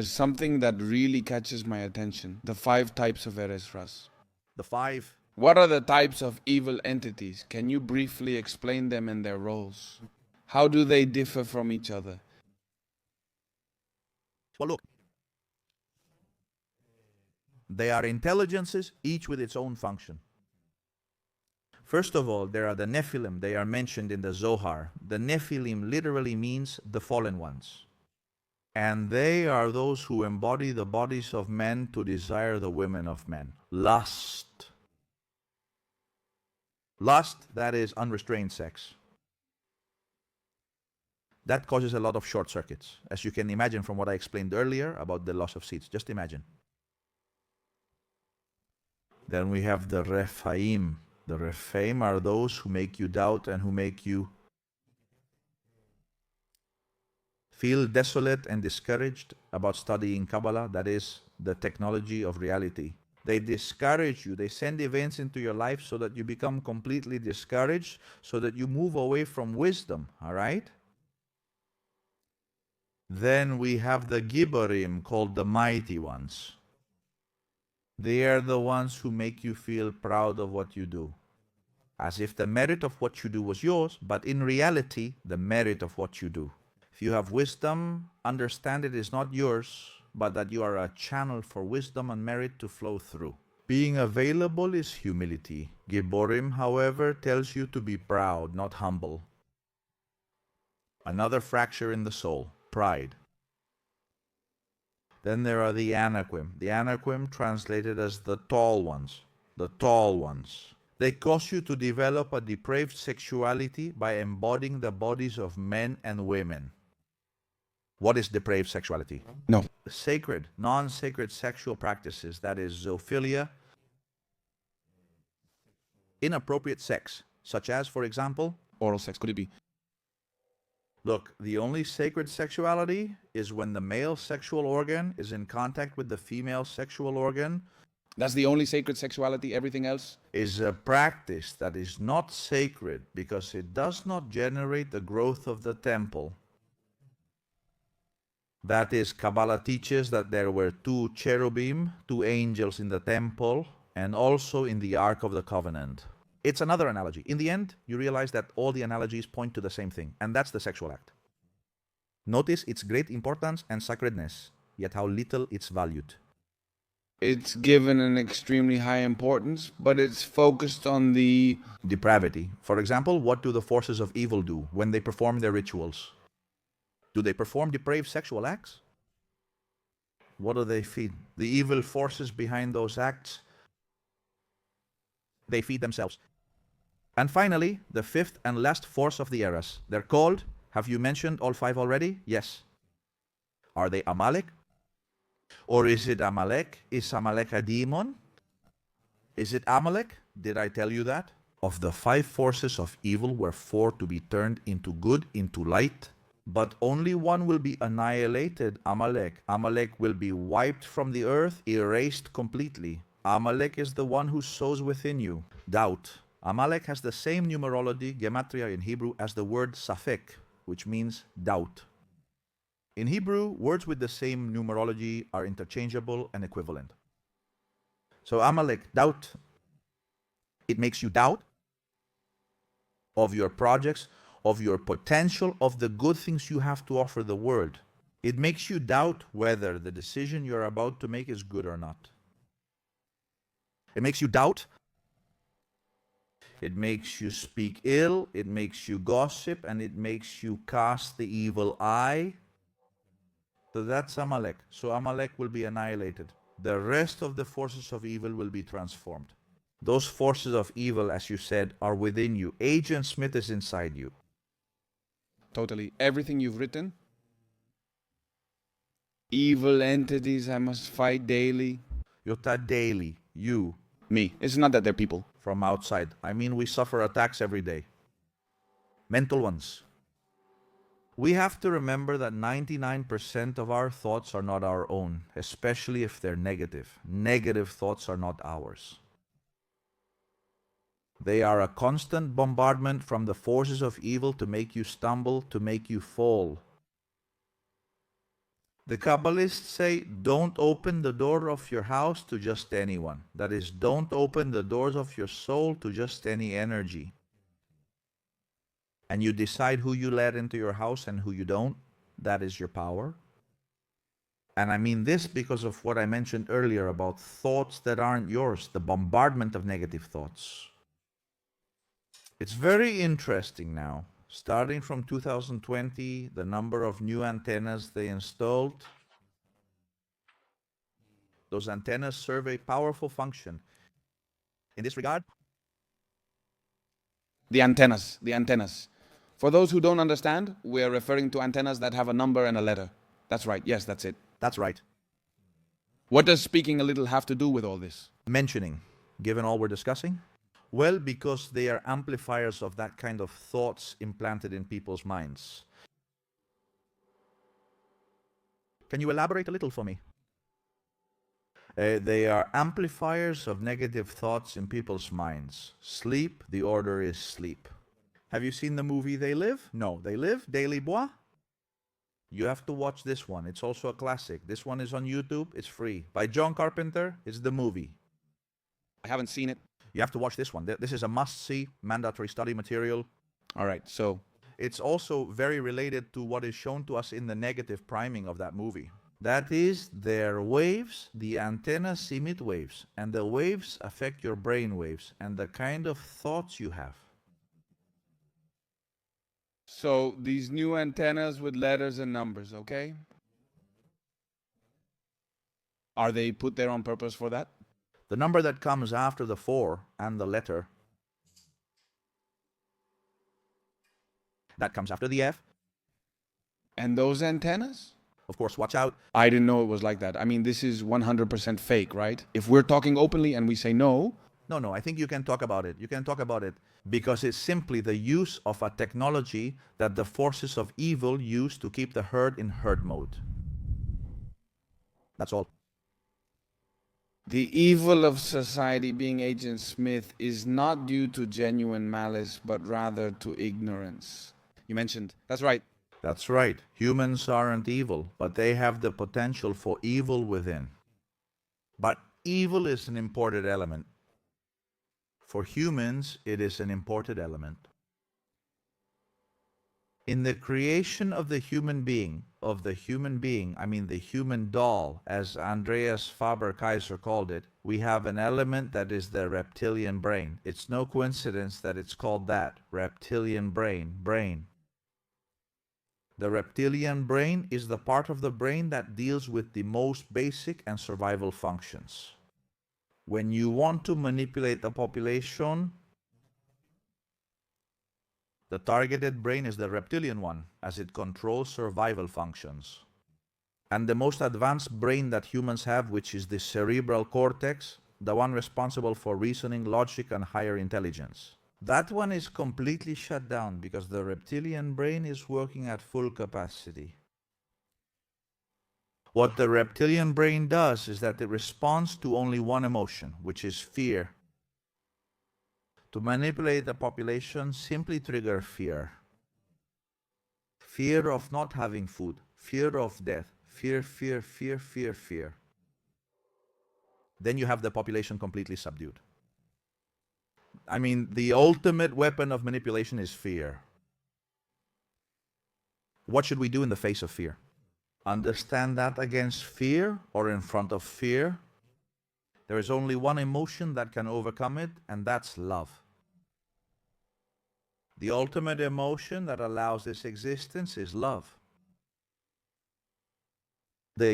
There's something that really catches my attention. The 5 types of Erez, Ras. The 5. What are the types of evil entities? Can you briefly explain them and their roles? How do they differ from each other? Well, look. They are intelligences, each with its own function. First of all, there are the Nephilim. They are mentioned in the Zohar. The Nephilim literally means the fallen ones. And they are those who embody the bodies of men to desire the women of men. Lust. Lust, that is unrestrained sex. That causes a lot of short circuits, as you can imagine from what I explained earlier about the loss of seeds. Just imagine. Then we have the Rephaim. The Rephaim are those who make you doubt and who make you feel desolate and discouraged about studying Kabbalah, that is, the technology of reality. They discourage you. They send events into your life so that you become completely discouraged, so that you move away from wisdom, all right? Then we have the Gibborim, called the mighty ones. They are the ones who make you feel proud of what you do, as if the merit of what you do was yours, but in reality, the merit of what you do. If you have wisdom, understand it is not yours, but that you are a channel for wisdom and merit to flow through. Being available is humility. Gibborim, however, tells you to be proud, not humble. Another fracture in the soul, pride. Then there are the Anakim. The Anakim translated as the tall ones. The tall ones. They cause you to develop a depraved sexuality by embodying the bodies of men and women. What is depraved sexuality? No. Sacred, non-sacred sexual practices, that is zoophilia, inappropriate sex, such as, for example, Oral sex, could it be? look, the only sacred sexuality is when the male sexual organ is in contact with the female sexual organ. That's the only sacred sexuality, everything else? Is a practice that is not sacred because it does not generate the growth of the temple. That is, Kabbalah teaches that there were 2 cherubim, 2 angels in the temple, and also in the Ark of the Covenant. It's another analogy. In the end, you realize that all the analogies point to the same thing, and that's the sexual act. Notice its great importance and sacredness, yet how little it's valued. It's given an extremely high importance, but it's focused on the Depravity. For example, what do the forces of evil do when they perform their rituals? Do they perform depraved sexual acts? What do they feed? The evil forces behind those acts, they feed themselves. And finally, the 5th and last force of the Erez. They're called, have you mentioned all 5 already? Yes. Are they Amalek? Or is it Amalek? Is Amalek a demon? Is it Amalek? Did I tell you that? Of the 5 forces of evil were 4 to be turned into good, into light, but only one will be annihilated, Amalek. Amalek will be wiped from the earth, erased completely. Amalek is the one who sows within you doubt. Amalek has the same numerology, gematria in Hebrew, as the word safek, which means doubt. In Hebrew, words with the same numerology are interchangeable and equivalent. So Amalek, doubt. It makes you doubt of your projects, of your potential, of the good things you have to offer the world. It makes you doubt whether the decision you're about to make is good or not. It makes you doubt. It makes you speak ill, it makes you gossip, and it makes you cast the evil eye. So that's Amalek. So Amalek will be annihilated. The rest of the forces of evil will be transformed. Those forces of evil, as you said, are within you. Agent Smith is inside you. totally everything you've written. Evil entities I must fight daily. Yota daily, you, Me. It's not that they're people. from outside. I mean, we suffer attacks every day. Mental ones. We have to remember that 99% of our thoughts are not our own, especially if they're negative. Negative thoughts are not ours. They are a constant bombardment from the forces of evil to make you stumble, to make you fall. The Kabbalists say, don't open the door of your house to just anyone. That is, don't open the doors of your soul to just any energy. And you decide who you let into your house and who you don't. That is your power. And I mean this because of what I mentioned earlier about thoughts that aren't yours, the bombardment of negative thoughts. It's very interesting now. Starting from 2020, the number of new antennas they installed, those antennas serve a powerful function. In this regard, The antennas, the antennas. For those who don't understand, we are referring to antennas that have a number and a letter. That's right, yes, that's it. that's right. What does speaking a little have to do with all this? Mentioning, given all we're discussing? Well, because they are amplifiers of that kind of thoughts implanted in people's minds. Can you elaborate a little for me? They are amplifiers of negative thoughts in people's minds. Sleep, the order is sleep. Have you seen the movie They Live? No, They Live, Daily Bois? You have to watch this one. It's also a classic. This one is on YouTube. It's free. By John Carpenter. It's the movie. I haven't seen it. You have to watch this one. This is a must-see, mandatory study material. All right, so It's also very related to what is shown to us in the negative priming of that movie. That is, their waves, the antennas emit waves, and the waves affect your brain waves and the kind of thoughts you have. so these new antennas with letters and numbers, okay? Are they put there on purpose for that? The number that comes after the 4 and the letter, that comes after the F. And those antennas? Of course, watch out. I didn't know it was like that. I mean, this is 100% fake, right? If we're talking openly and we say no, No, I think you can talk about it. You can talk about it because it's simply the use of a technology that the forces of evil use to keep the herd in herd mode. That's all. the evil of society being Agent Smith is not due to genuine malice, but rather to ignorance. You mentioned, that's right. That's right. Humans aren't evil, but they have the potential for evil within. But evil is an imported element. For humans, it is an imported element. In the creation of the human being, I mean the human doll, as Andreas Faber-Kaiser called it, we have an element that is the reptilian brain. It's no coincidence that it's called that, reptilian brain. The reptilian brain is the part of the brain that deals with the most basic and survival functions. When you want to manipulate the population, the targeted brain is the reptilian one, as it controls survival functions. And the most advanced brain that humans have, which is the cerebral cortex, the one responsible for reasoning, logic, and higher intelligence. That one is completely shut down because the reptilian brain is working at full capacity. What the reptilian brain does is that it responds to only one emotion, which is fear. To manipulate the population, simply trigger fear. Fear of not having food, fear of death, fear. Then you have the population completely subdued. I mean, the ultimate weapon of manipulation is fear. What should we do in the face of fear? Understand that against fear or in front of fear, there is only one emotion that can overcome it, and that's love. The ultimate emotion that allows this existence is love.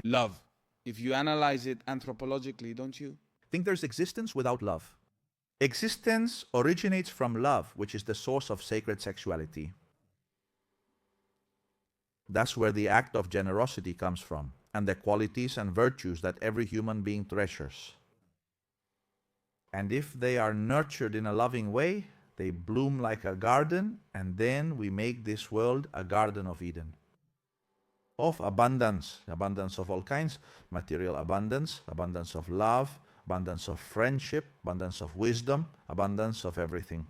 Love. If you analyze it anthropologically, don't you? Think there's existence without love. Existence originates from love, which is the source of sacred sexuality. That's where the act of generosity comes from, and the qualities and virtues that every human being treasures. And if they are nurtured in a loving way, they bloom like a garden, and then we make this world a Garden of Eden. Of abundance of all kinds, material abundance of love, abundance of friendship, abundance of wisdom, abundance of everything.